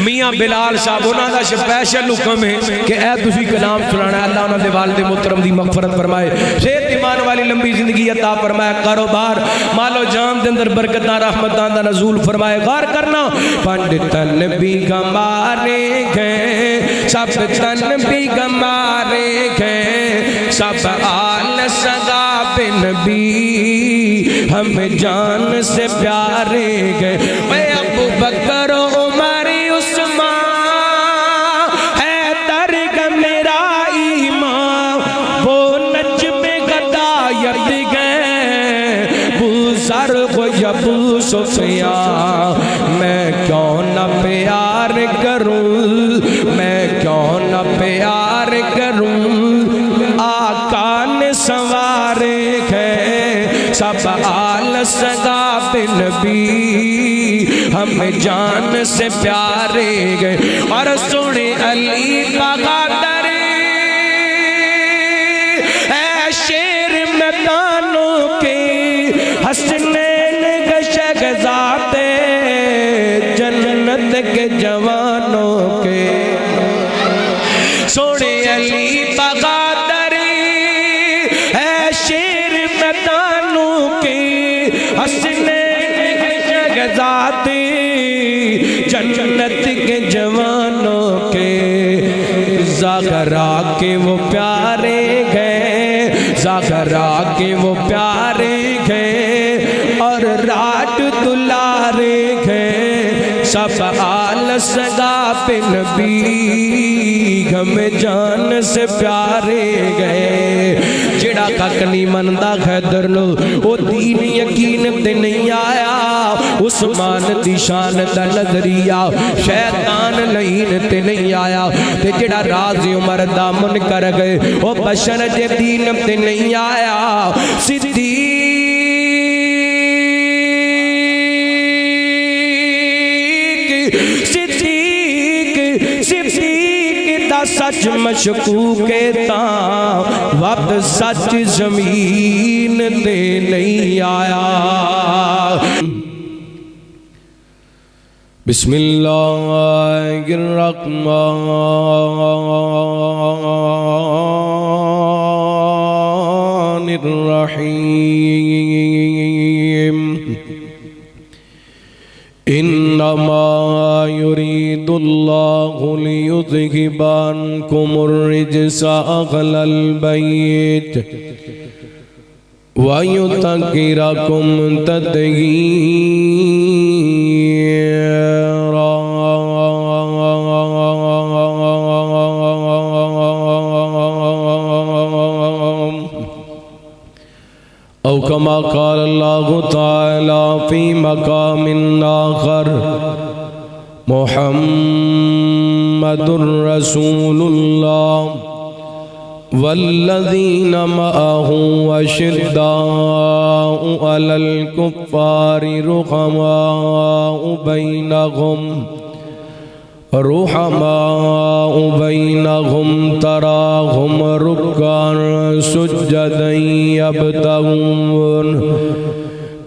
میاں بلال صاحب انہاں دا سپیشل حکم ہے کہ اے تسی کلام سنانا ہے، اللہ انہاں دے والد محترم دی مغفرت فرمائے، صحت ایمان والی لمبی زندگی عطا فرمائے، کاروبار مال و جان دے اندر برکتاں رحمتاں دا نزول فرمائے۔ غور کرنا پنڈتن بھی گمارے گئے، سب تن بھی گمارے گئے، سب آل سگا نبی ہم جان سے پیارے گئے۔ اے ابو بکر عمر عثمان حیدر کا میرا ایمان، وہ نجم غدایت گئے، ابو ذر و ابو سفیان میں کیوں نہ پیار کروں، میں کیوں نہ پیار کروں، آقا نے سنوارے گئے، سب آل سگا نبی ہم جان سے پیارے گئے۔ اور سنے علی بغادر اے شیر میدانوں کے حسنین شہزادے، جنت کے جوانوں کے، سنے علی بغادر اے شیر میدانوں کے حسنین شہزادے، جنت کے جوانوں کے، زغرا کے وہ پیارے گئے، زغرا کے وہ پیارے گئے، اور راج دلارے گئے، سب آل سگا نبی ہم جان سے پیارے گئے۔ جڑا کک نہیں مندا حیدر نو، وہ دین یقین تے نہیں آیا، عثمان دی شان دا نظریہ شیطان لعین تے نہیں آیا، تے جڑا راز عمر دا منکر گئے، وہ بشر جے دین تے نہیں آیا۔ صدیق دا سچ مشکوک تاں، وقت سچ زمین تے نہیں آیا۔ بسم اللہ الرحمن الرحیم۔ انما يريد الله ليذهب عنكم الرجس اهل البيت ويطهركم تطهيرا۔ او كما قال الله تعالى في مقام آخر، محمد رسول الله والذين معه أشداء على الكفار رحماء بينهم تراهم ركعا سجدا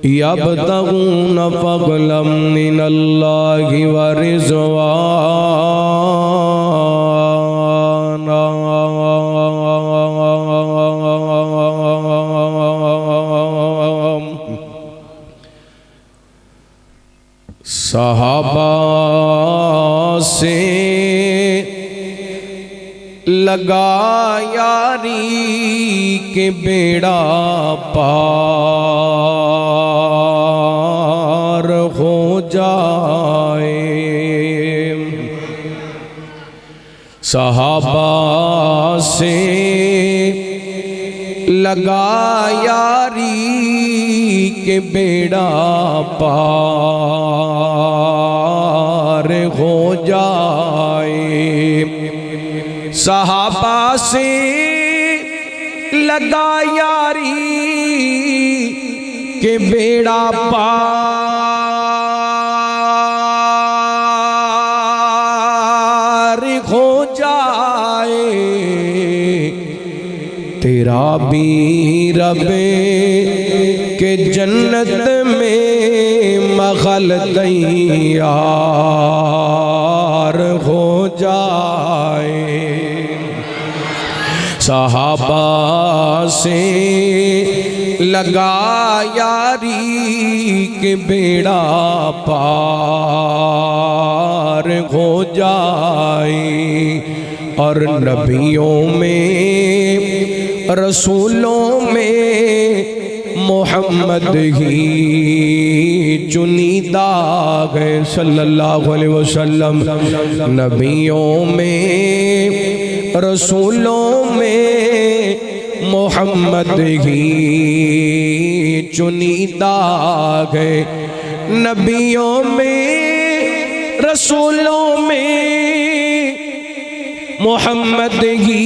يبتغون فضلا من الله ورضوانا۔ صحابہ سے لگا یاری کے بیڑا پار ہو جائے، صحابہ سے لگا یاری کے بیڑا پار ہو جائے، صحابہ سے لگا یاری کے بیڑا پار ہو جائے، تیرا بھی رب کہ جنت میں مغل تیار ہو جائے صحابہ سے لگا یاری کہ بیڑا پار ہو جائے اور نبیوں میں رسولوں میں محمد ہی چنیدہ ہے صلی اللہ علیہ وسلم نبیوں میں رسولوں میں محمد ہی چنیدہ ہے نبیوں میں رسولوں میں محمد ہی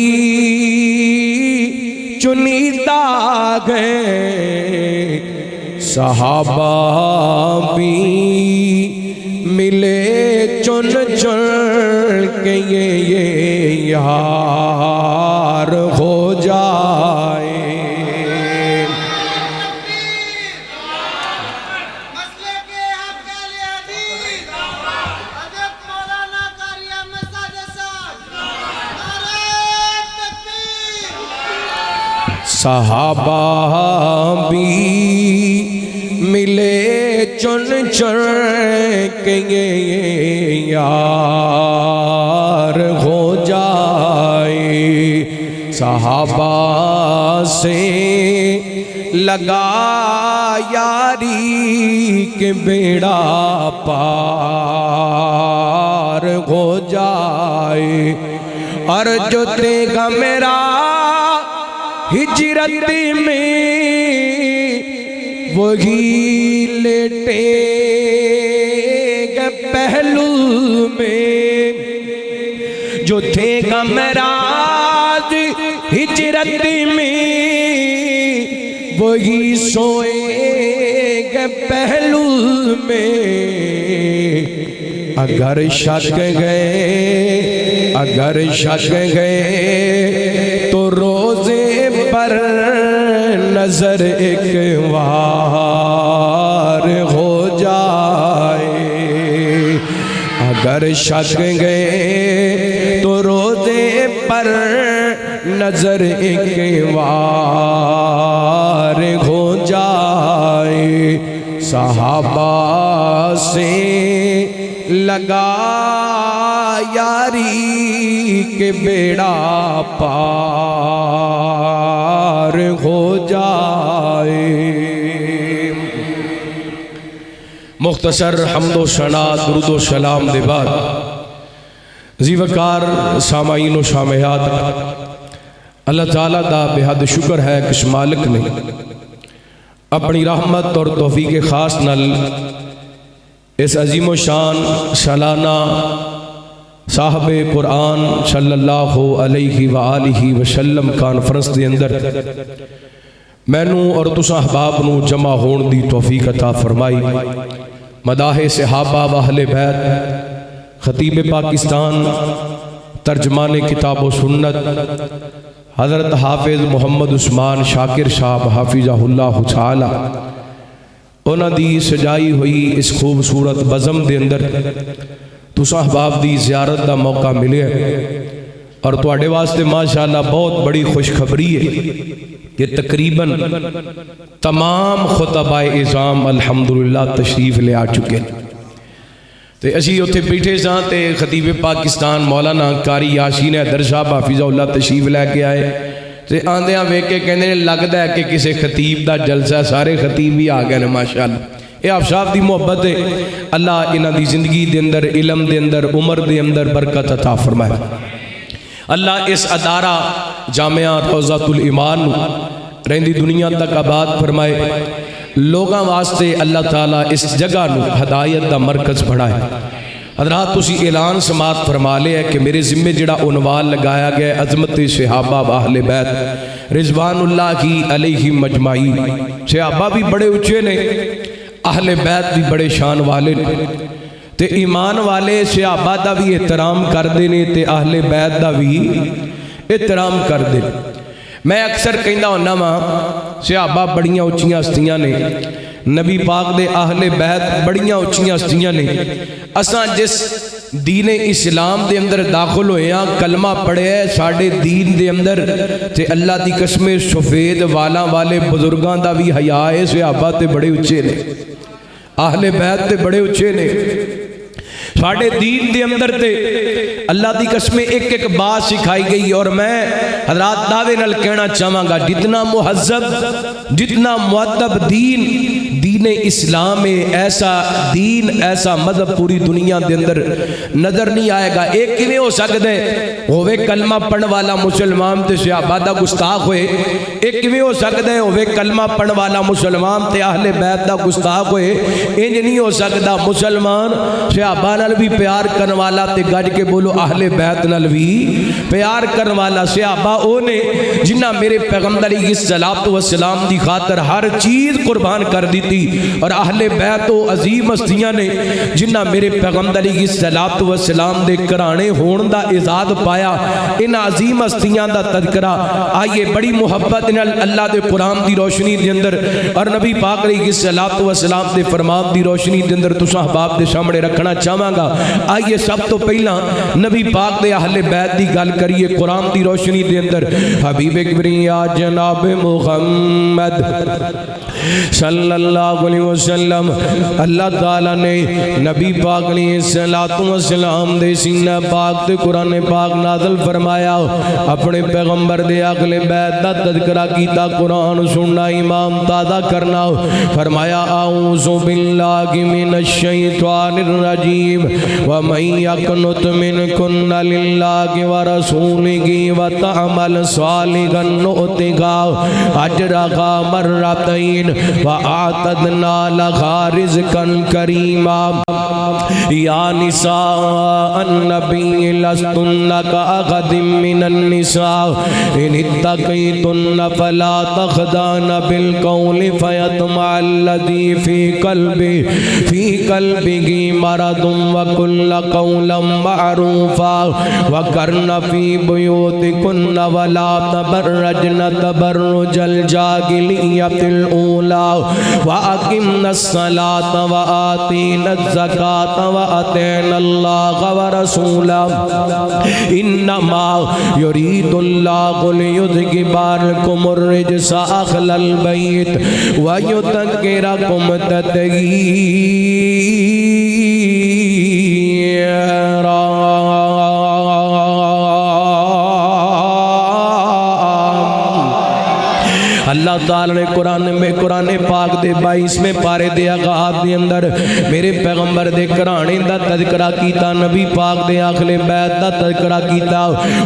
چنیدہ ہے صحابہ بھی ملے چن چن کے یہ یار ہو جائے صحابہ بھی ملے چن چن کے یہ یار ہو جائے صحابہ سے لگا یاری کہ بیڑا پار ہو جائے اور جو دے گا میرا ہجرت میں وہی لیٹے گا پہلو میں جو تھے گا میراج ہجرت میں وہی سوئے گا پہلو میں اگر شک گئے تو روزے پر نظر ایک بار ہو جائے اگر شک گئے تو روزے پر نظر ایک بار ہو جائے صحابہ سے لگا یاری کہ بیڑا پار ہو جائے مختصر حمد و ثنا درود و سلام دے بعد زیوکار سامعین و سامعات اللہ تعالیٰ دا بہت شکر ہے کہ اس مالک نے اپنی رحمت اور توفیق خاص نل اس عظیم و شان سالانہ صاحب قرآن صلی اللہ علیہ وآلہ وسلم کانفرنس دے اندر مینوں اور تساں احباب نو جمع ہون دی توفیق عطا فرمائی مداح صحابہ و اہل بیت خطیب پاکستان ترجمان کتاب و سنت حضرت حافظ محمد عثمان شاکر صاحب حافظہ اللہ تعالی انہاں دی سجائی ہوئی اس خوبصورت بزم دے اندر تساں احباب دی زیارت دا موقع ملے اور تواڈے واسطے ماشاءاللہ بہت بڑی خوشخبری ہے کہ تقریباً تمام خطبہ اعظام الحمدللہ تشریف لے آ چکے تے اسی اتھے بیٹھے ساں تے خطیب پاکستان مولانا قاری یاسین حیدر صاحب حافظہ اللہ تشریف لے کے آئے تے آندیاں ویکھ کے کہندے لگدا ہے کہ کسے خطیب دا جلسہ سارے خطیب ہی آ گئے نے ماشاءاللہ اے آپ صاحب دی محبت ہے اللہ انہاں دی زندگی دے اندر علم دے اندر عمر دے اندر برکت عطا فرمائے اللہ اس ادارہ جامعہ روضۃ الایمان رہندی دنیا تک آباد فرمائے لوگاں واسطے اللہ تعالیٰ اس جگہ نو ہدایت دا مرکز بڑھائے حضرات تسی اعلان سماعت فرما لے ہے کہ میرے ذمہ جڑا عنوان لگایا گیا عظمت صحابہ و اہل بیت رضوان اللہ کی علیہ مجمعین صحابہ بھی بڑے اونچے نے اہل بیت بھی بڑے شان والے نے تے ایمان والے صحابہ دا بھی احترام کر دینے تے اہل بیت دا بھی احترام کر دینے میں اکثر کہندہ ہونا ماں صحابہ بڑیاں اونچیاں ہستیاں نے نبی پاک دے اہل بیت بڑیاں اچھیاں ہستیاں نے اساں جس دین اسلام دے اندر داخل ہوئے ہیں کلمہ پڑھے ہے ساڑھے دین دے اندر تے اللہ دی قسم سفید والاں والے بزرگاں دا بھی حیا ہے صحابہ تے بڑے اچھے نے اہل بیت تے بڑے اچھے نے ساڑھے دین دے اندر تے اللہ دی قسم ایک ایک بات سکھائی گئی اور میں حضرات دعوے نال کہنا چاہاں گا جتنا مہذب جتنا مؤدب دین اسلام ہے ایسا دین ایسا مذہب پوری دنیا دے اندر نظر نہیں آئے گا ایک کیویں ہو سکتا ہے ہوے کلمہ پڑھن والا مسلمان تے صحابہ دا گستاخ ہوئے ایک کیویں ہو سکتا ہے ہوے کلمہ پڑھن والا مسلمان تے اہل بیت دا گستاخ ہوئے انج نہیں ہو سکتا مسلمان صحابہ نال بھی پیار کرن والا تے گج کے بولو اہل بیت نال بھی پیار کرن والا صحابہ او نے جنہ میرے پیغمبر علیہ الصلوۃ والسلام دی خاطر ہر چیز قربان کر دی تھی اور اہل بیت و عظیم ہستیاں نے جنہ میرے پیغمبر علیہ الصلوۃ والسلام دے گھرانے ہون دا اعزاز پایا ان عظیم ہستیاں دا تذکرہ آئیے بڑی محبت نال اللہ دے قرآن دی روشنی دے اندر اور نبی پاک علیہ الصلوۃ والسلام دے فرمان دی روشنی دے اندر تساں احباب دے سامنے رکھنا چاہاں گا آئیے سب تو پہلا نبی پاک دے اہل بیت دی گل کریے قرآن دی روشنی دے اندر حبیب کبریا جناب محمد صلی اللہ علیہ وسلم اللہ تعالیٰ نے نبی پاک علیہ السلام دے سینہ پاک تے قرآن پاک نازل فرمایا اپنے پیغمبر دے اہل بیت دا تذکرہ کیتا قرآن سننا ایمان تازہ کرنا فرمایا اعوذ باللہ من الشیطان الرجیم ومن یقنط منکن للہ ورسولہ وتعمل صالحا نؤتها اجرها مرتين وَأَعْتَدْنَا لَهَا رِزْقًا كَرِيمًا يَا نِسَاءَ النَّبِيِّ لَسْتُنَّ كَأَحَدٍ مِّنَ النِّسَاءِ إِنِ اتَّقَيْتُنَّ فَلَا تَخْضَعْنَ بِالْقَوْلِ فَيَطْمَعَ الَّذِي فِي قَلْبِهِ مَرَضٌ وَقُلْنَ قَوْلًا مَّعْرُوفًا وَقَرْنَ فِي بُيُوتِكُنَّ وَلَا تَبَرَّجْنَ تَبَرُّجَ الْجَاهِلِيَّةِ الْأُولَى وَأَقِمْنَا الصَّلَاةَ وَآتِينَا الزَّكَاةَ وَأَطِعْنَا اللَّهَ وَرَسُولَهُ إِنَّمَا يُرِيدُ اللَّهُ لِيُذْهِبَ عَنكُمُ الرِّجْسَ أَهْلَ الْبَيْتِ وَيُطَهِّرَكُمْ تَطْهِيرًا اللہ تعالیٰ نے قرآن پاک دے 22ویں پارے دے آغاز دے اندر میرے پیغمبر دے گھرانے دا تذکرہ کیتا نبی پاک دے اہل بیت دا تذکرہ کیتا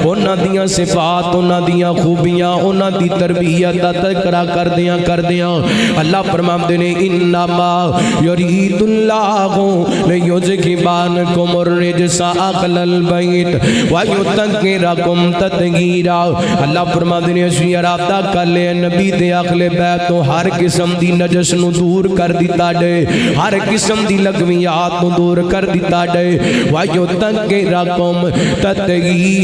انہاں دیاں صفات انہاں دیاں خوبیاں انہاں دی تربیت دا تذکرہ کردیاں اللہ فرماندے نے انما یرید اللہ لیذھب عنکم الرجس اہل البیت ویطہرکم تطہیرا اللہ فرماندے نے اسی ارادہ کر لے نبی دے اہل بیت تو ہر قسم دی نجس نو دور کر دیتا جائے ہر قسم دی لغویات نو دور کر دیتا جائے وَيُطَهِّرَكُمْ تَطْهِيرًا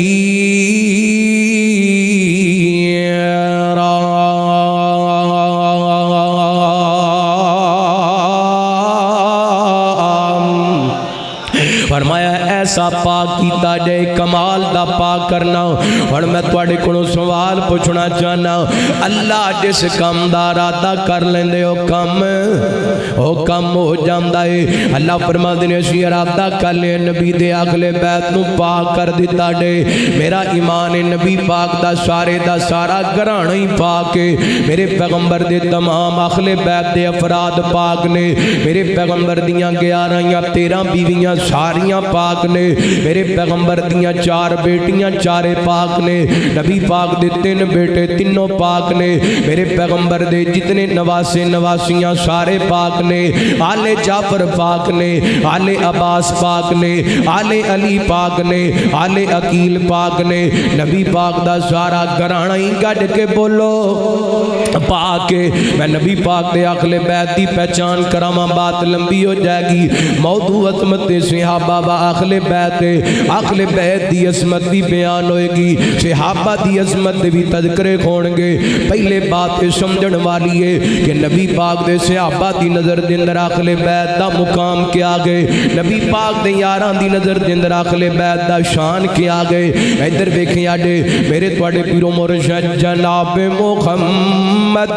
فرمایا ایسا پاک کیتا جائے کمال دا پاک کرنا اور میں تواڈے کولوں سوال پوچھنا چاہنا اللہ جس کام دا ارادہ کر لیندے او کم ہو جاندا ہے اللہ فرماندے نے اسی ارادہ کر لے نبی دے اگلے بیت نو پاک کر دیتا جے میرا ایمان ہے نبی پاک دا سارا گھرانہ ہی پاک ہے میرے پیغمبر دے تمام اہل بیت دے افراد پاک نے میرے پیغمبر دیاں 11 یا 13 بیویاں ساریاں پاک نے میرے پیغمبر دیاں 4 بیٹیاں 4 پاک نے نبی پاک دے 3 بیٹے تینوں پاک نے میرے پیغمبر دے جتنے نواسے نواسیاں سارے پاک نے آل جعفر پاک نے آل عباس پاک نے آل علی پاک نے آل عقیل پاک نے نبی پاک دا سارا گھرانہ ہی گڈ کے بولو پاک ہے میں نبی پاک دے اہل بیت دی پہچان کراواں بات لمبی ہو جائے گی موضوع عظمت صحابہ با اہل بیت اہل بیت دی عظمت بھی بیان ہوئے گی صحابہ دی عظمت بھی تذکرے کھون گے پہلے بات سمجھن والی ہے کہ نبی پاک دے صحابہ دی نظر دے اندر اہل بیت دا مقام کیا گئے نبی پاک دے یاران دی نظر دے اندر اہل بیت دا شان کیا گئے ادھر دیکھیں آڈے میرے تواڈے پیرو مرشد جناب محمد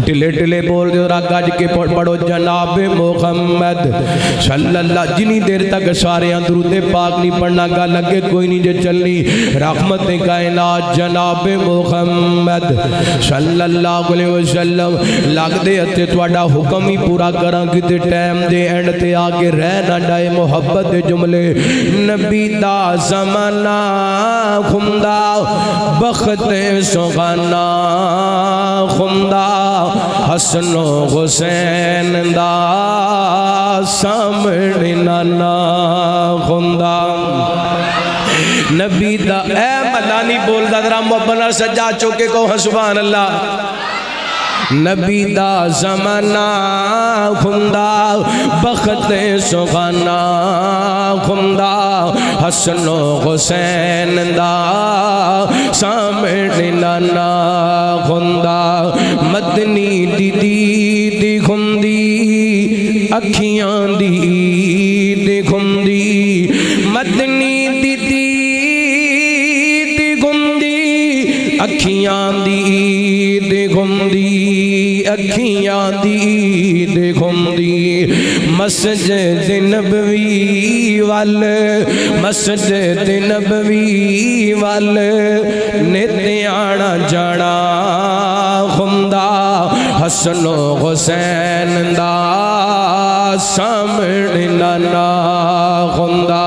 ٹلے ٹلے بول دے اور گج کے پڑھو جناب محمد صلی اللہ جنی دیر تک سارے درود پاک نہیں پڑھنا گا لگے کوئی نہیں جے چلنی رحمت کائنات جناب محمد صلی اللہ علیہ وسلم لگ دے اتے تواڈا حکم ہی پورا کراں کتے ٹائم دے اینڈ تے آگے رہ نہ ڈائے محبت دے جملے نبی دا زمانہ خمدہ بخت سغانا خمدہ حسن و حسین دا سامنے نانا خمدہ نبی دا اے ملانی بول دا درہ مبنہ سجا چوکے کو سبحان اللہ نبی دا زمانہ خمدہ بخت سغانا خمدہ حسن و حسین دا سامنے نانا خمدہ مدنی دی خمدی اکھیاں دی خمدی مدنی دی خمدی اکھیاں دی خمدی اکھیاں دی خمدی مسجد نبوی وال مسجد نبوی وال نیتے آنا جانا خمدہ حسن و حسین دا سامنے نانا خمدہ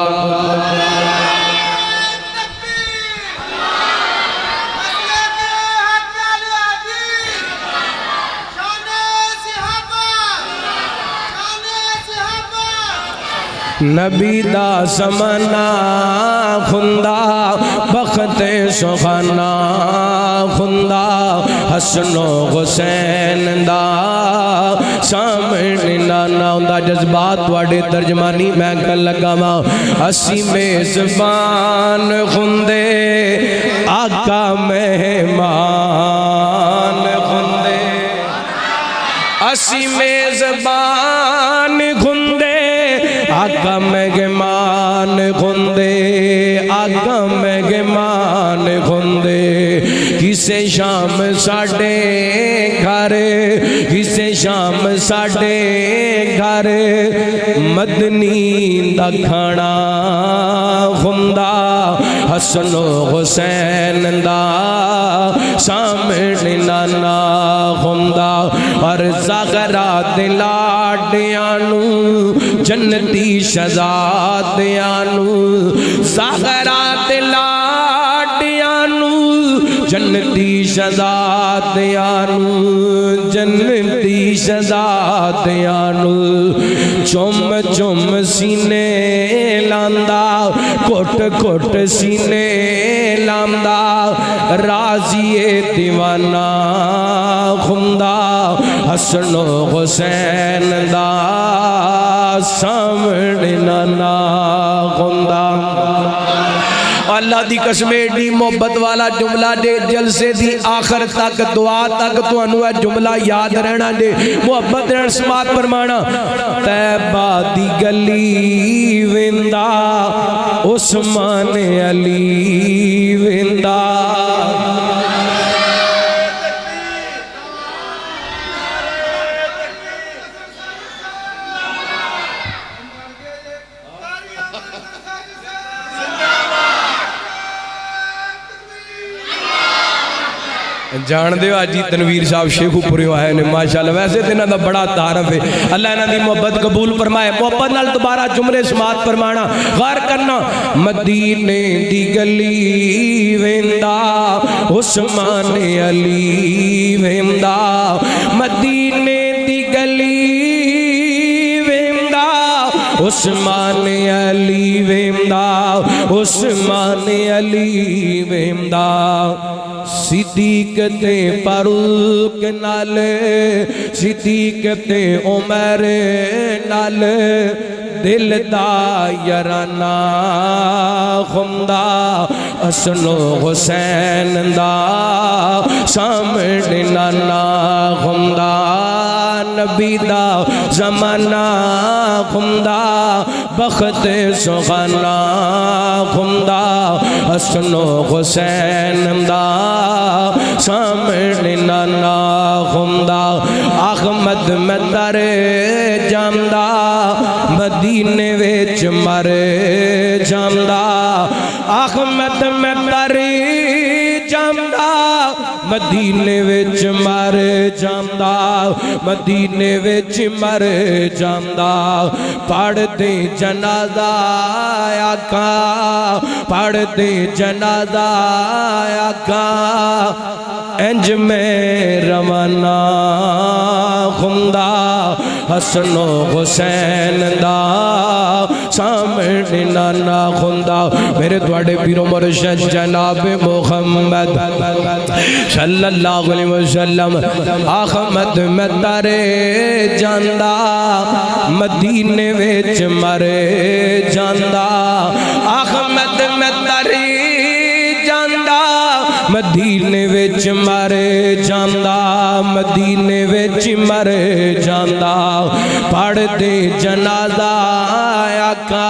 نبی دا زمانہ خندہ بخت سخانہ خندہ حسن و حسین دا سامنے نانا دا جذبات واڑے ترجمانی میں کر لگا ماں اسی میزبان خندے آقا مہمان خندے اسی میزبان خندے آقا مہمان خندے آقا مہمان خندے کسے شام ساڑے گھر کسے شام ساڑے گھر مدنی دا کھانا خندہ حسن و حسین دا سامنے نانا خندہ اور زغرات لاڈیانو جنتی شہزادیانو زغرات لاڈیانو جنتی شہزادیانو جنتی شہزادیانو چم چم سینے لاندا کٹ کٹ سینے لاندا راضی دیوانہ خندہ حسن و حسین دا سامنے نانا خندہ اللہ دی قسم ایڈی محبت والا جملہ دے جلسے دی آخر تک دعا تک تو انوہ جملہ یاد رہنا دے محبت رہن سمات فرمانا تیبہ دی گلی وندہ عثمان علی وندہ جان دیو آجی تنویر صاحب شیخو پوری آئے نے ماشاءاللہ ویسے دینا دا بڑا تعارف ہے اللہ انہاں دی محبت قبول فرمائے محبت نال دوبارہ جملے سماعت فرمانا غار کرنا مدینے دی گلی ویندا عثمان علی ویندا مدینے دی گلی ویندا عثمان علی ویندا عثمان علی ویندا صدیق تے فاروق نال صدیق تے عمر نال دل دا یارانا خوندا حسن و حسین دا سامنے نانا خوندا نبی دا زمانہ خوندا بخت سخانا خوندا حسن و حسین دا سامنے نانا خوندا احمد میں در جامدا مدینے وچ مر جامدا احمد میں در جامدا مدینے وچ مر جامدا مدینے وچ مر جامدا پڑھ دے جنازہ آقا پڑھ دے جنازہ آقا انج میں روانہ خوندا حسن و حسین دا سامنے نانا خوندا میرے تواڈے پیرو مرشد جناب محمد صلی اللہ علیہ وسلم احمد میں تارے جاندا مدینے وچ مرے جاندا احمد میں تارے جاندا مدینے وچ مرے جاندا مدینے وچ مرے جاندا پڑھ دے جنازہ آقا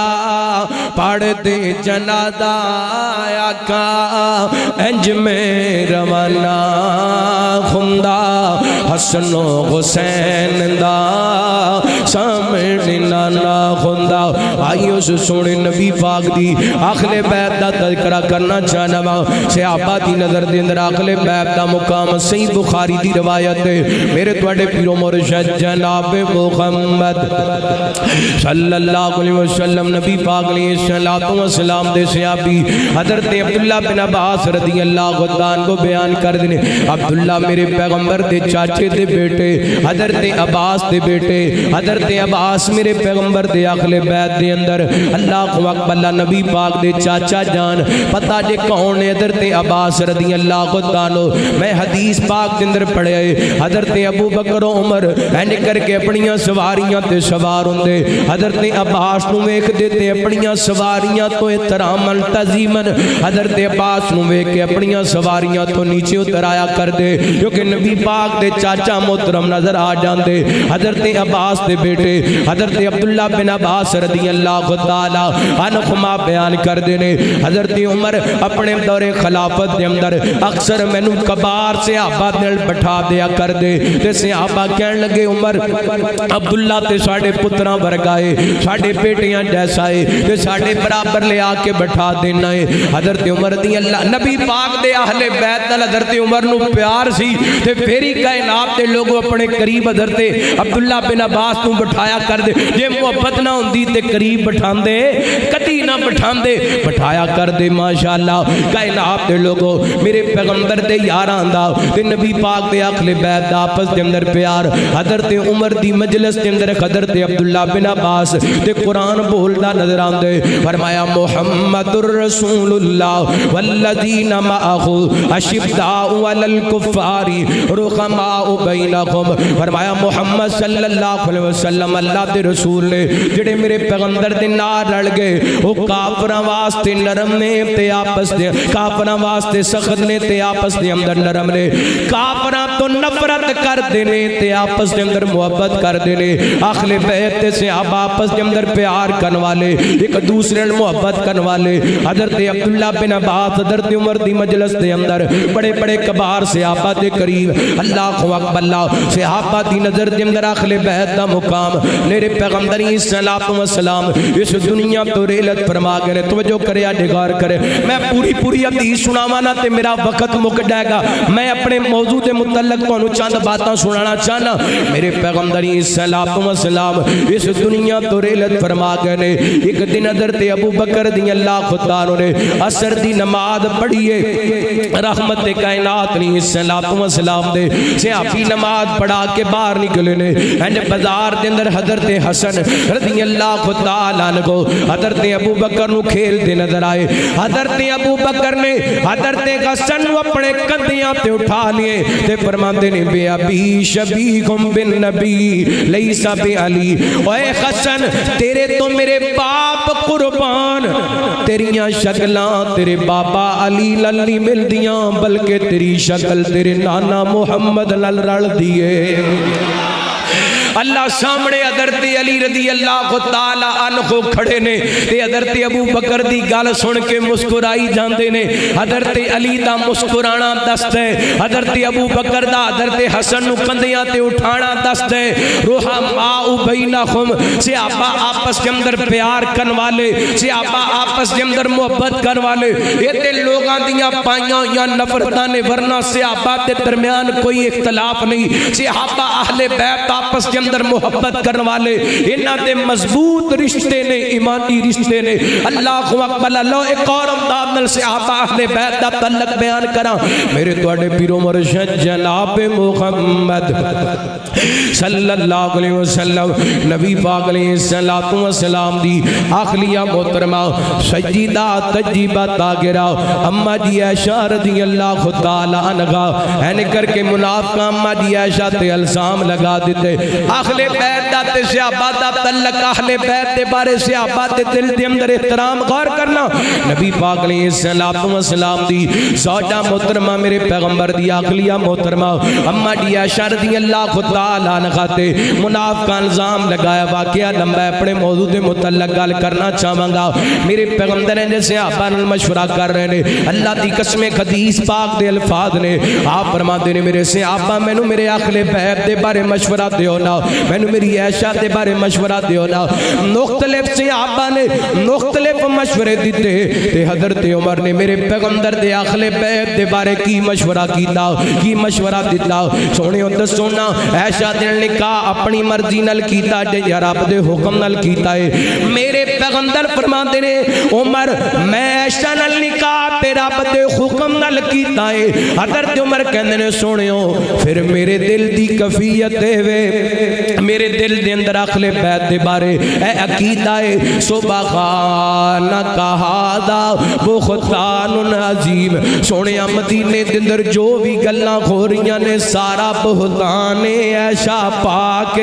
پڑھ دے جنازہ آقا انج میں روانہ خوندا حسن و حسین دا سامنے نانا خوندا آئیو سے سونے نبی پاک دی آخل بیت دا تذکرہ کرنا چاہنا وا صحابہ دی نظر دے اندر آخل بیت دا مقام صحیح بخاری دی روایت ہے میرے توڑے پیرو مرشد جناب محمد صلی اللہ علیہ وسلم نبی پاک علیہ السلام دے صحابی حضرت عبداللہ بن عباس رضی اللہ عنہ کو بیان کر دینے عبداللہ میرے پیغمبر دے چاچے دے بیٹے حضرت عباس دے بیٹے حضرت عباس میرے پیغمبر دے آخل بیت دے اندر اللہ کو اکبر نبی پاک دے چاچا جان پتہ جے کون ہے حضرت عباس رضی اللہ عنہ میں حدیث پاک دے اندر پڑھے حضرت ابو بکر و عمر اینڈ کر کے اپنیاں سواریاں تے سوار ہوندے حضرت عباس نو ویکھ دیتے اپنیاں سواریاں تو احتراماً تعظیماً حضرت عباس نو ویکھ کے اپنیاں سواریاں تو نیچے اترایا کر دے کیونکہ نبی پاک دے چاچا محترم نظر آ جاندے حضرت عباس دے بیٹے حضرت عبداللہ بن عباس رضی اللہ تعالی عنہما بیان کر دینے حضرت عمر اپنے دور خلافت دے اندر اکثر مینوں کبار صحابہ دل بٹھا دیا کر دے تے صحابہ کہن لگے عمر عبداللہ تے ساڑھے پتراں ورگائے ساڑھے بیٹیاں جیسائے تے ساڑھے برابر لے آ کے بٹھا دینا ہے حضرت عمر دی اللہ نبی پاک دے اہل بیت نال حضرت عمر نو پیار سی تے پھری کائنات دے لوگوں اپنے قریب حضرت عبداللہ بن عباس نو بٹھایا کر دے جے محبت نہ ہوندی تے قریب بٹھاندے کدی نہ بٹھاندے بٹھایا کر دے ماشاءاللہ کائنات دے لوگوں میرے پیغمبر دے یاراں دا تے نبی پاک دے اہل بیت دا آپس دے اندر پیار حضرت عمر دی مجلس دے اندر حضرت عبداللہ بن عباس تے قرآن بولدا نظر آندے فرمایا محمد الرسول اللہ والذین معہ اشداء علی الکفار رحماء بینہم فرمایا محمد صلی اللہ علیہ وسلم اللہ دے رسول نے جڑے میرے پیغمبر دے نال رل گئے وہ کافراں واسطے نرم نے تے آپس دے کافراں واسطے سخت نے تے آپس دے اندر نرم نے کافراں تو نفرت کر دینے تے آپس دے اندر محبت کر دینے اہل بیت تے صحابہ آپس دے اندر پیار کرن والے ایک دوسرے محبت کرن والے حضرت عبداللہ بن عباس حضرت عمر دی مجلس دے اندر بڑے بڑے کبار صحابہ دے قریب اللہ اکبر اللہ صحابہ دی نظر دے اندر اہل بیت دا مقام میرے پیغمبر صلی اللہ علیہ وسلم اس دنیا تو ریلت فرما گئے توجہ کرے نگار کرے میں پوری حدیث سناواں نہ تے میرا وقت مک جائے گا میں اپنے موضوع دے متعلق تانوں چند باتاں سنانا چاہنا میرے پیغمبر صلی اللہ علیہ وسلم اس دنیا تو ریلت فرما گئے ایک دن حضرت حضرت ابو بکر دی اللہ خدا نے عصر دی نماز پڑھیے رحمت کائنات نہیں السلام والسلام دے صحابی نماز پڑھا کے باہر نکلے نے اینڈ بازار دے اندر حضرت حسن رضی اللہ تعالی عنہ کو حضرت ابو بکر نو کھیل دے نظر آئے حضرت ابو بکر نے حضرت حسن نو اپنے کندھیاں تے اٹھا لیے تے فرماندے نے بے ابی شبیہم بالنبی لیس بعلی اے حسن تیرے تو میرے باپ قربان تیریاں شکلاں تیرے بابا علی للی مل دیاں بلکہ تیری شکل تیرے نانا محمد نال رل دیئے اللہ سامنے حضرت علی رضی اللہ تعالی عنہ کھڑے نے تے حضرت ابو بکر دی گل سن کے مسکرائی جاندے نے حضرت علی دا مسکرانا دست ہے حضرت ابو بکر دا حضرت حسن نو کندھیاں تے اٹھانا دست ہے رحماء بینہم صحابہ آپس کے اندر پیار کرن والے صحابہ آپس کے اندر محبت کرن والے یہ تے لوگاں دیاں پائیاں یا نفرتاں نے ورنہ صحابہ دے درمیان کوئی اختلاف نہیں صحابہ اہل بیت آپس کے اندر محبت کرنے والے انہاں دے مضبوط رشتے نے ایمانی رشتے نے اللہ اکبر اللہ ایک اور انداز نال صحابہ اہل بیت دا تعلق بیان کراں میرے تواڈے پیر و مرشد جناب محمد صلی اللہ علیہ وسلم نبی پاک علیہ الصلوۃ والسلام دی اخلیہ محترمہ سیدہ طیبہ طاہرہ اما جی عائشہ رضی اللہ تعالی عنہا این کر کے منافق اما جی عائشہ تے الزام لگا دیتے اہل بیت دا تے صحابہ دا تعلق اہل بیت دے بارے صحابہ دے دل دے اندر احترام غور کرنا نبی پاک علیہ الصلوۃ والسلام دی زوجہ محترمہ میرے پیغمبر دی اخلیہ محترمہ اما جی عائشہ رضی اللہ تعالی عنہا تے منافق الزام لگایا واقعہ لمبا ہے اپنے موضوع دے متعلق گل کرنا چاہواں گا میرے پیغمبر نے صحابہ نال مشورہ کر رہے نے اللہ دی قسم حدیث پاک دے الفاظ نے آپ فرماتے نے میرے صحابہ مینوں میرے اہل بیت دے بارے مشورہ دیو نا مینوں میری عائشہ دے بارے مشورہ دیو نا مختلف صحابہ نے مختلف مشورے دیتے تے حضرت عمر نے میرے پیغمبر دے اہل بیت دے بارے کی مشورہ کیتا کی مشورہ دیتا سونےو دسو نا عائشہ دے نکاح اپنی مرضی نال کیتا جے یا رب دے حکم نال کیتا ہے میرے پیغمبر فرماندے نے عمر میں عائشہ نال نکاح تے رب دے حکم نال کیتا ہے حضرت عمر کہندے نے سونےو پھر میرے دل دی کیفیت دے وے میرے دل دے اندر اہل بیت دے بارے اے عقیدہ ہے سبحانک ھذا بہتان عظیم سونے مدینے دے اندر جو بھی گلاں ہو رہیاں نے سارا بہتان عائشہ پاک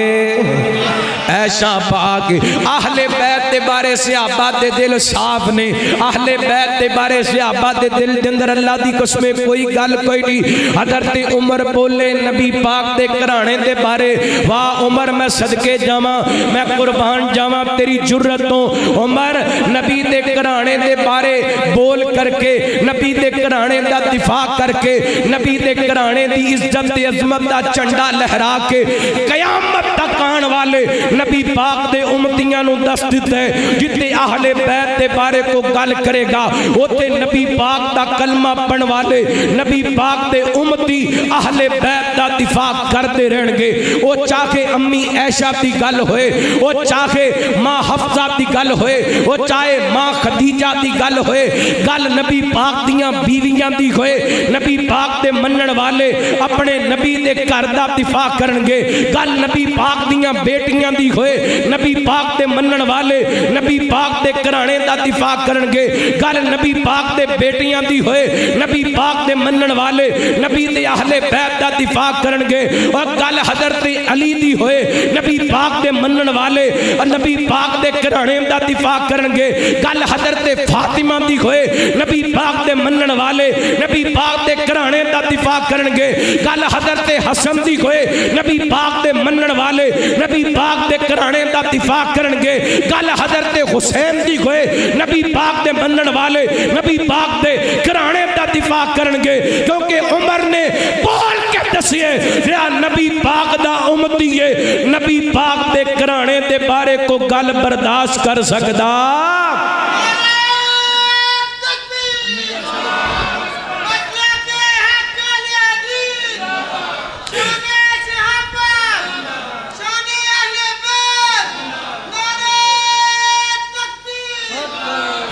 عائشہ پاک اہل بیت دے بارے صحابہ دے دل صاف نے اہل بیت دے بارے صحابہ دے دل دے اندر اللہ دی قسم کوئی گل کوئی نہیں حضرت عمر بولے نبی پاک دے گھرانے دے بارے واہ عمر میں صدقے جاواں میں قربان جاواں تیری جرت تو عمر نبی دے گھرانے دے بارے بول کر کے نبی دے گھرانے دا دفاع کر کے نبی دے گھرانے دی عزت تے عظمت دا جھنڈا لہرا کے قیامت تک آن والے نبی پاک دے امتیاں نو دس دیتا ہے جتے اہل بیت دے بارے کو گل کرے گا اوتے نبی پاک دا کلمہ پڑھن والے نبی پاک دے امتی اہل بیت دا دفاع کرتے رہن گے وہ چاہے امی عائشہ دی گل ہوئے وہ چاہے ماں حفصہ دی گل ہوئے وہ چاہے ماں خدیجہ دی گل ہوئے گل نبی پاک دیاں بیویاں دی ہوئے نبی پاک دے منن والے اپنے نبی دے گھر دا دفاع کرن گے گل نبی پاک دیاں بیٹیاں دی ہوئے نبی پاک دے منن والے نبی پاک دے گھرانے دا دفاع کرن گے گل نبی پاک دے بیٹیاں دی ہوئے نبی پاک دے منن والے نبی دے اہل بیت دا دفاع کرن گے اور گل حضرت علی دی ہوئے نبی پاک دے منن والے اور نبی پاک دے گھرانے دا دفاع کرن گے گل حضرت فاطمہ دی ہوئے نبی پاک دے منن والے نبی پاک دے گھرانے دا دفاع کرن گے گل حضرت حسن دی ہوئے نبی پاک دے منن والے نبی پاک دے گھرانے دا دفاع کرن گے گل حضرت حسین دی ہوئے نبی پاک دے منن والے نبی پاک دے گھرانے دا دفاع کرن گے کیونکہ عمر نے بول کے دسیے یا نبی پاک دا امتی ہے نبی پاک دے گھرانے دے بارے کو گل برداشت کر سکدا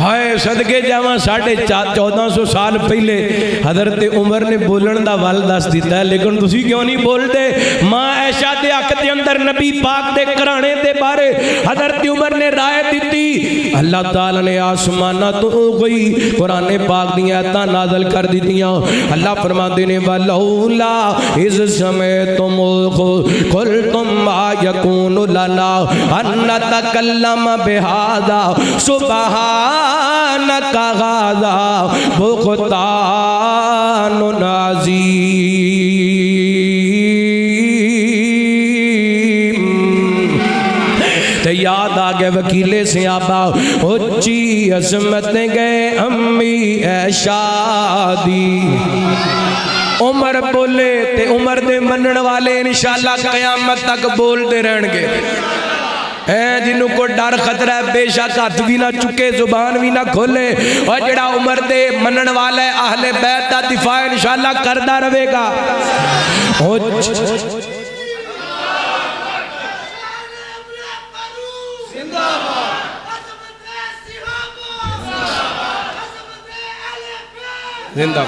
ہائے صدقے جاواں 1450 سال پہلے حضرت عمر نے بولن دا ول دس دیتا ہے، لیکن تسی کیوں نہیں بولتے؟ ماں عائشہ دے حق دے اندر نبی پاک دے گھرانے دے بارے حضرت عمر نے رائے دیتی، اللہ تعالیٰ نے آسمانہ تو گئی قرآن پاک دیا آیتاں نازل کر دیتیاں۔ اللہ فرماتے نے وَلَوْلَا اِذْ سَمِعْتُمُوهُ قُلْتُمْ مَا يَكُونُ لَنَا أَن نَّتَكَلَّمَ بِهَذَا سُبْحَانَكَ هَذَا بُهْتَانٌ عَظِيمٌ۔ تو یاد آگئے وکیلے سے آبا اچھی عظمتیں گئے امی شادی۔ عمر بولے تے عمر دے منن والے انشاءاللہ قیامت تک بول دے رہن گے۔ اے جنہوں کو ڈر خطرہ ہے بے شک ہاتھ بھی نہ چکے زبان بھی نہ کھولے، اور جڑا عمر دے منن والا ہے اہل بیت دا دفاع انشاءاللہ کردہ رہے گا۔ زندہ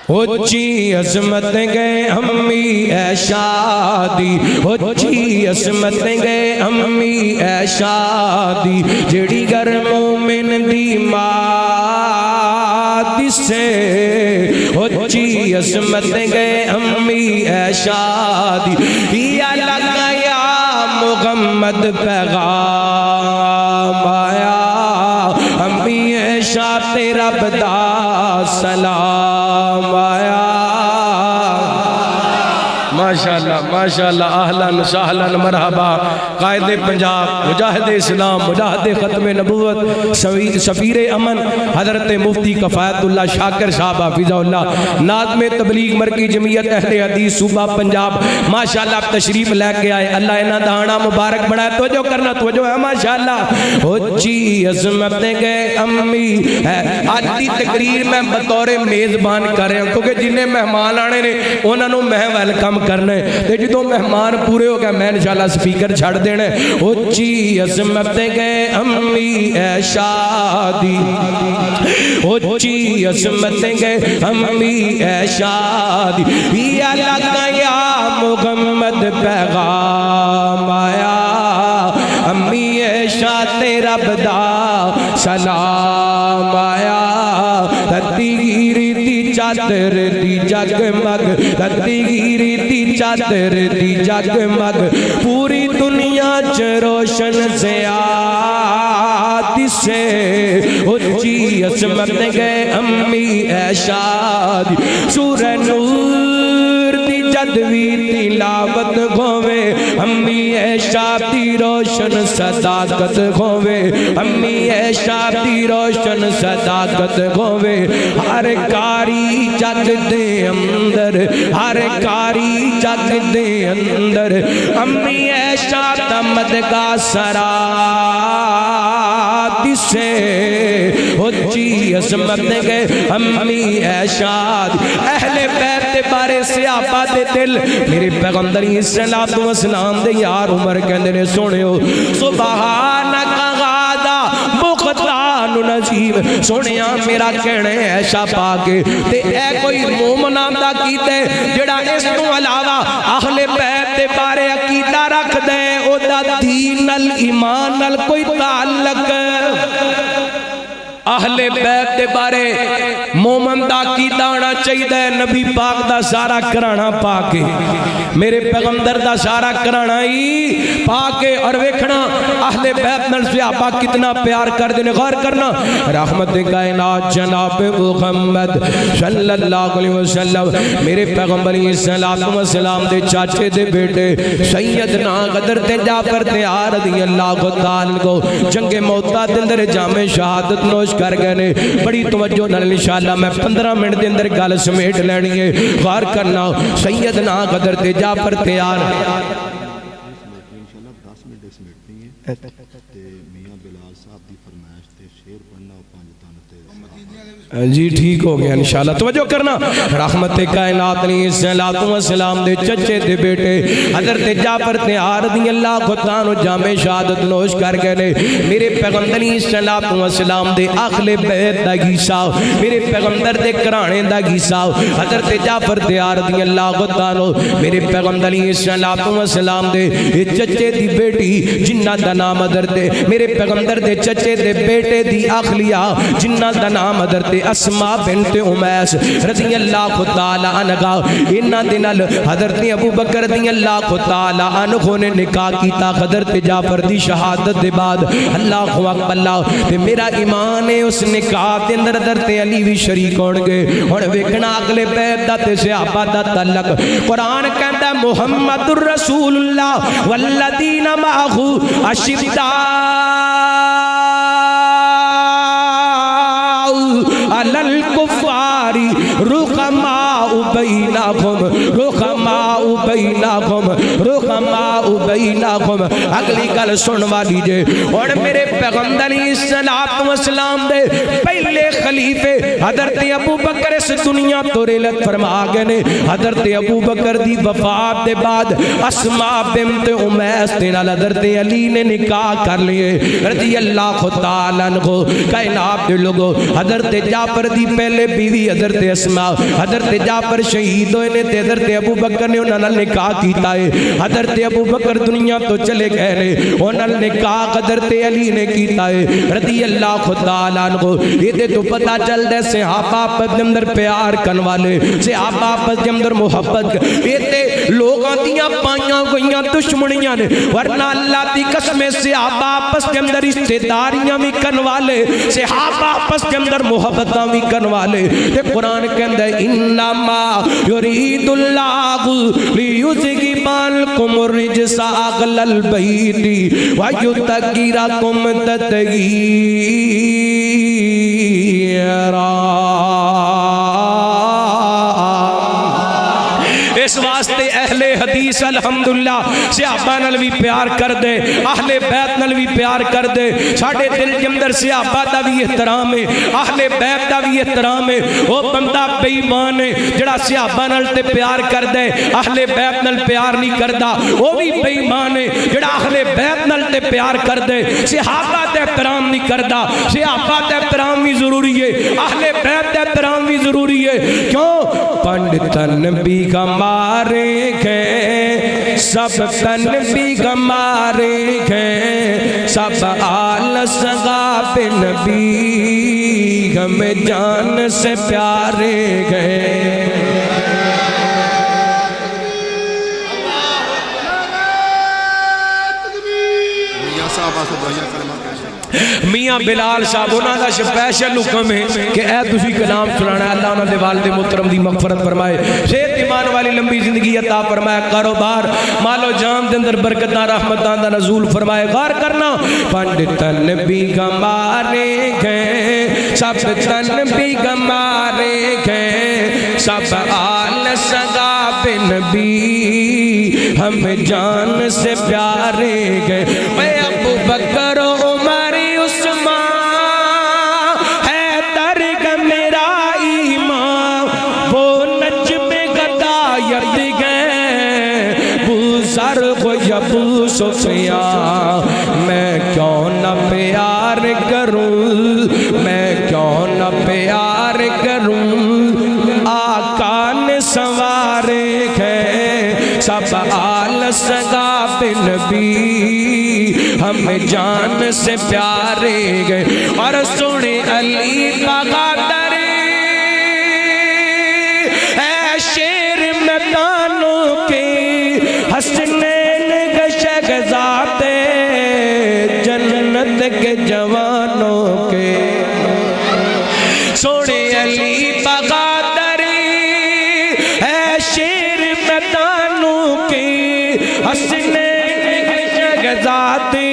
اچھی عظمتیں گئے امی شادی، اچھی عظمتیں گئے امی شادی، جڑی گر مومن دی ماں سے اچھی عظمتیں گئے امی شادی۔ یا لگا یا محمد پیغام آیا، امی عائشہ تیرا بدا سلام آیا۔ ماشاءاللہ ماشاءاللہ، اہلاً سہلاً مرحبا۔ قائد پنجاب، مجاہد اسلام، مجاہد ختم نبوت، سفیر امن حضرت مفتی کفایت اللہ شاکر صاحب حافظہ اللہ، ناظم تبلیغ مرکزی جمعیت اہل حدیث صوبہ پنجاب، ماشاءاللہ تشریف لے کے آئے، اللہ انہاں دانا مبارک بڑھائے۔ توجہ کرنا، توجہ ہے ماشاءاللہ۔ اچھی عظمتیں گئے امی آج دی تقریر میں بطور میزبان کر رہے ہیں، کیونکہ جنہیں مہمان آنے نے انہوں نے میں ویلکم کرنے، جدوں مہمان پورے ہو گئے میں انشاءاللہ سپیکر چھڑ دینے۔ اچھی عظمتیں گئے امی شادی، اچھی عظمتیں گئے امی شادی، یا لگا یا محمد پیغام آیا، امی عائشہ تیرا بدا سلام آیا۔ دتی گیری دی چادر دی جگمگ، دتی گیری دی چادر دی جگمگ، پوری دنیا چ روشن زیاد سے اچھی عظمتیں گئے امی شادی۔ سورہ نور دی جدوی تلاوت کھوے امی عائشہ دی روشن صداقت کھوے، امی عائشہ دی روشن صداقت کھوے، ہر کاری جگ دے اندر، ہر کاری جگ دے اندر امی عائشہ دمد کا سرات سے اچھی عظمتیں گئے امی عائشہ۔ اہل بیت بارے صحابہ دے دل میرے پیغمبر صلی اسلام دے یار عمر کہندے نے سنیو سبحانک غادا بختان نظیم، سنیا میرا کہنے عائشہ پاکے تے اے کوئی مومنان دا کیتے جڑا اس تو علاوہ اہل بیت دے بارے عقیدہ رکھ دے او دا دین نال ایمان نال کوئی تعلق اہل بیت دے بارے مومن دا عقیدہ ہونا چاہیے، نبی پاک دا سارا کرانا پاکے، میرے پیغمبر دا سارا کرانا ہی پاکے، اور ویکھنا اہل بیت نال صحابہ کتنا پیار کر دینے۔ غور کرنا رحمت کائنات جناب محمد صلی اللہ علیہ وسلم میرے پیغمبر صلی اللہ علیہ وسلم دے چاچے دے بیٹے سیدنا غدر تے جعفر تے رضی اللہ تعالیٰ کو جنگ موتا دے اندر جامع شہادت نوش کر گئے نے۔ بڑی توجہ نال انشاءاللہ میں 15 منٹ دے اندر گل سمیٹ لینی ہے۔ غور کرنا سیدنا غدر تے جعفر تیار بلال صاحب دی فرمائش تے شیر پڑھنا و پانچ تن تے جی ٹھیک ہو گیا انشاءاللہ توجہ کرنا رحمت کائنات علیہ السلام دے چچے دے بیٹے حضرت جعفر تیار رضی اللہ خطان و جامع شہادت نوش کر گئے میرے پیغمبر علیہ السلام دے اخل بیت دا گیسا میرے پیغمبر دے کرانے دا گیسا حضرت جعفر تیار رضی اللہ خطان میرے پیغمبر علیہ السلام دے چچے دی بیٹی جنہ دا نام حضرت میرے پیغمبر دے چچے دے بیٹے دی اخلیہ جنہ دا نام حضرت اسماء بنت امیس رضی اللہ تعالی عنہ انہاں دے نال حضرت ابو بکر رضی اللہ تعالی عنہ نے نکاح کیتا حضرت جعفر دی شہادت دے بعد اللہ اکبر اللہ تے میرا ایمان ہے اس نکاح دے اندر حضرت علی بھی شریک ہون گے ہن ویکھنا اگلے بیت دا تے صحابہ دا تعلق قرآن کہندا محمد الرسول اللہ والذین معہ اشداء علی الکفار رحماء بینہم اگلی گل سن والی جے اور میرے پیغمبر علیہ السلام دے پہلے خلیفے حضرت ابو بکر اس دنیا تو رحلت فرما گئے نے حضرت ابو بکر دی وفات دے بعد اسماء بنت امیس دے نال حضرت علی نے نکاح کر لیے رضی اللہ تعالی عنہ کائنات دے لوگوں حضرت جعفر دی پہلے بیوی حضرت اسماء حضرت جعفر شہید ہوئے نے تے حضرت ابو بکر نے انہاں نال نکاح کیتا ہے حضرت ابو بکر دنیا تو چلے گئے نے انہاں نال نکاح حضرت علی نے کیتا ہے رضی اللہ تعالی عنہ یہ تو پتہ چل دے صحابہ آپس دے اندر پیار کرن والے صحابہ آپس دے اندر محبت یہ تے لوگاں دیاں پائیاں گئیاں دشمنیاں نے ورنہ اللہ دی قسم صحابہ آپس دے اندر رشتہ داریاں بھی کرن والے صحابہ آپس دے اندر محبتاں بھی کرن والے تے قرآن کہندا ہے انما یرید اللہ لیذہب عنکم الرجس اہل البیت ویطہرکم تطہیرا اس واسطے اہل حدیث الحمدللہ صحابہ نال بھی پیار کر دے اہل بیت نال بھی پیار کر دے ساڑھے دل کے اندر صحابہ دا بھی احترام ہے اہل بیت دا بھی احترام ہے وہ بندہ بے ایمان ہے جڑا صحابہ نال تے پیار کر دے اہل بیت نال پیار نہیں کردا وہ بھی بے ایمان ہے جڑا اہل بیت نال تے پیار کر دے صحابہ تے احترام نہیں کردا صحابہ تے احترام بھی ضروری ہے اہل بیت تے احترام بھی ضروری ہے کیوں پنڈتن بھی ہمارے ہیں سب تن بھی ہمارے ہیں سب آل صحاب نبی ہمیں جان سے پیارے گئے میاں بلال صاحب انہاں دا سپیشل حکم ہے کہ اے تسی کلام سنانا ہے اللہ انہاں دے والد محترم دی مغفرت فرمائے صحت ایمان والی لمبی زندگی عطا فرمائے کاروبار مال و جان دے اندر برکتاں رحمتاں دا نزول فرمائے غور کرنا پنڈتن بھی ہمارے گئے سب تن بھی ہمارے گئے سب آل صحاب نبی ہم جان سے پیارے گئے اے ابو بکر عمر عثمان حیدر کا میرا ایمان وہ نجم غدایت گئے بوزر کو ابو سفیان میں کیوں نہ پیار کروں میں کیوں نہ پیار کروں آقا نے سوارے گئے سب آل صحاب نبی ہم جان سے پیارے گئے اور سنے علی کا قدر اے شیر میدانوں کے حسنین شہزادے جنت کے جوانوں کے سنے علی کا قدر اے شیر میدانوں کے حسنین شہزادے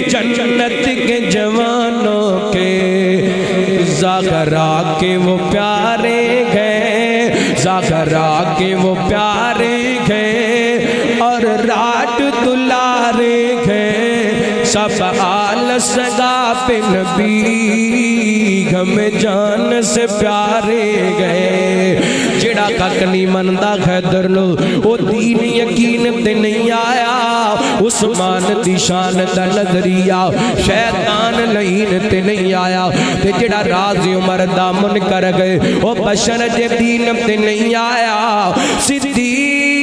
جنت کے جوانوں کے زغرا کے وہ پیارے گئے زغرا کے وہ پیارے گئے اور راٹ دلارے گئے سب وصال سگا پہ نبی غم جان سے پیارے گئے جڑا کک نہیں مندا خیدر نو او دین یقین تے نہیں آیا عثمان دی شان دا نظریہ شیطان لعین تے نہیں آیا تے جڑا راز عمر دا منکر گئے او بشر جے دین تے نہیں آیا صدیق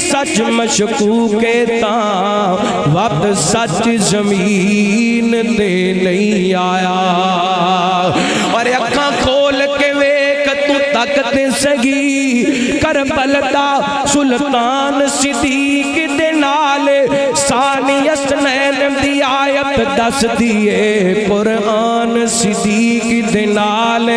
سچ مشکوک تاں وقت سچ زمین تے نہیں آیا اور اکھاں کھول کے ویک تو تک تے سگی کربل دا سلطان صدیق دے نال ثانی اسنین دی آیت دس دیئے قرآن صدیق دے نال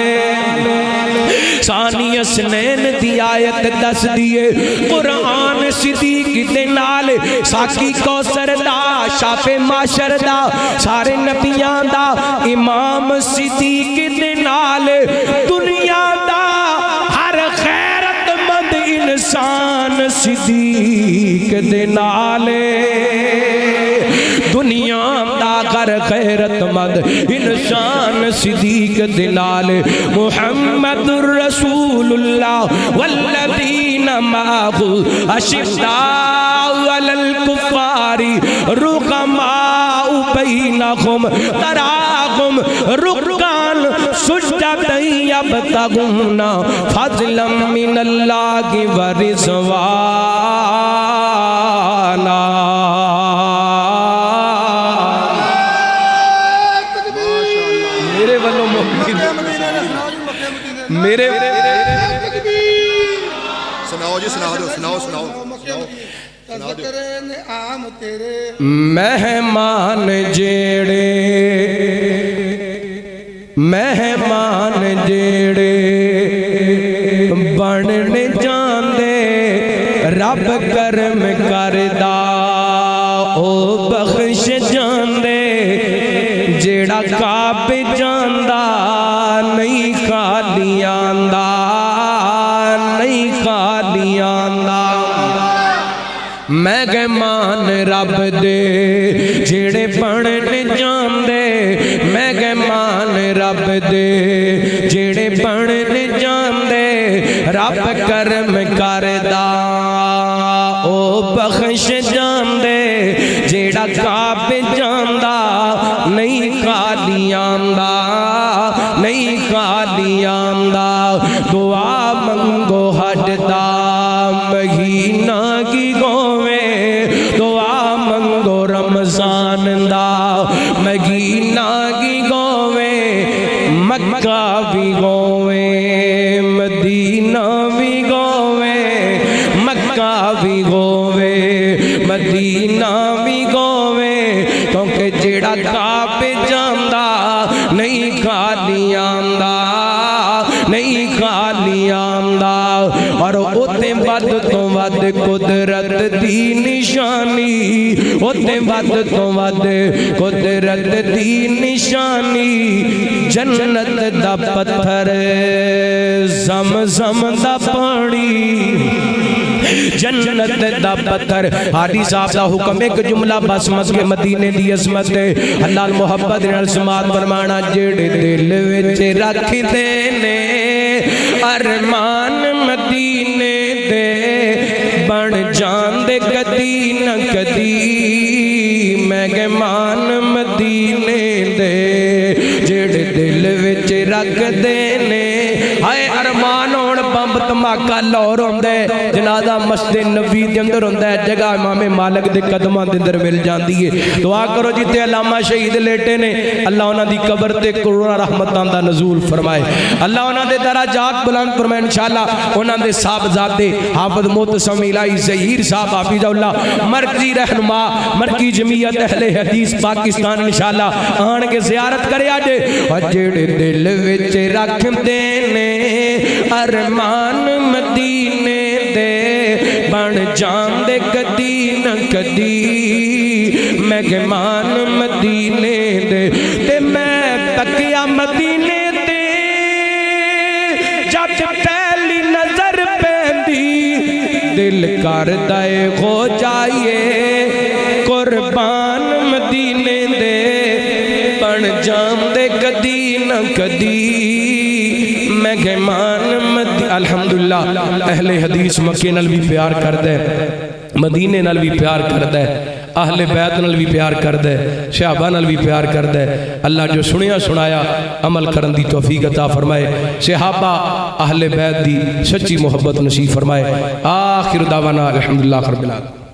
ثانی اسنین دی آیت دس دیئے قرآن صدیق دے نال ساکی کوثر دا شاپ معاشر دا سارے نبیان دا امام صدیق دے نال دنیا دا ہر خیرت مند انسان صدیق دے نال دنیا دا کر غیرت مند انسان صدیق دے نال محمد رسول اللہ والذین معہ اشداء علی الکفار رحماء بینہم تراہم رکعاً سجداً یبتغون فضلا من اللہ ورضوانا میرے سناؤ جی سنا دو سناؤ مہمان جیڑے بننے جاندے رب کرم کردا او بخش جاندے جیڑا کعب جاندا نہیں خالی آندا نہیں خالی آندا مہمان رب دے جیڑے بننے جاندے مہمان رب دے جیڑے بننے جاندے رب کرم کردا او بخش جاندے جیڑا کعب جاندا نہیں خالی آندا نہیں خالی آندا دعا منگو ہٹ دا مہینہ کی گویں دعا منگو رمضان دا مہینہ کی گویں مکہ بھی گویں مدینہ بھی گویں مکہ بھی گویں مدینہ بھی گویں کیونکہ جیڑا کعب جاندا نہیں خالی آندا نہیں خالی آندا اور اوتے ود تو ود قدرت دی نشانی اوتے ود تو ود قدرت دی نشانی جنت دا پتھر زمزم دا پانی جنت دا پتھر حالی صاحب دا حکم ایک جملہ بس مسکے مدینے دی عظمت اللہ محبت نال سماعت فرمانا جیڑے دل وچ رکھ دینے ارمان مدینے دے بن جان دے کدی نہ کدی مہمان مدینے دے جیڑے دل وچ رکھ دینے ہائے ارمان ہون بمب دھماکہ لاہور ہوندا ہے جنازہ مسجد نبی دے اندر ہوندا ہے جگہ امام مالک دے قدماں دے اندر مل جاندی ہے دعا کرو جتے علامہ شہید لیٹے نے اللہ انہاں دی قبر تے کروڑاں رحمتاں دا نزول فرمائے اللہ انہاں دے درجات بلند فرمائے انشاءاللہ انہاں دے صاحبزادے حافظ معتصم الہی ظہیر صاحب حافظ اللہ مرکزی رہنما مرکزی جمعیت اہل حدیث پاکستان انشاءاللہ آن کے زیارت کرے آجے اور جیڑے دل وچ رکھ دینے ارمان مدینے دے بن جان دے کدی نہ کدی مہمان مدینے دے تے میں تکیا مدینے دے جب پہلی نظر دل کردا اے ہو جائیے قربان مدینے دے بن جام دے کدی نہ کدی میں گمان الحمدللہ اہل حدیث مکے نال بھی پیار کردا ہے مدینے نال بھی پیار کردا ہے اہل بیت نال بھی پیار کردا ہے صحابہ نال بھی پیار کردا ہے اللہ جو سنیا سنایا عمل کرن دی توفیق عطا فرمائے صحابہ اہل بیت دی سچی محبت نصیب فرمائے آخر دعوانا الحمدللہ رب العالمین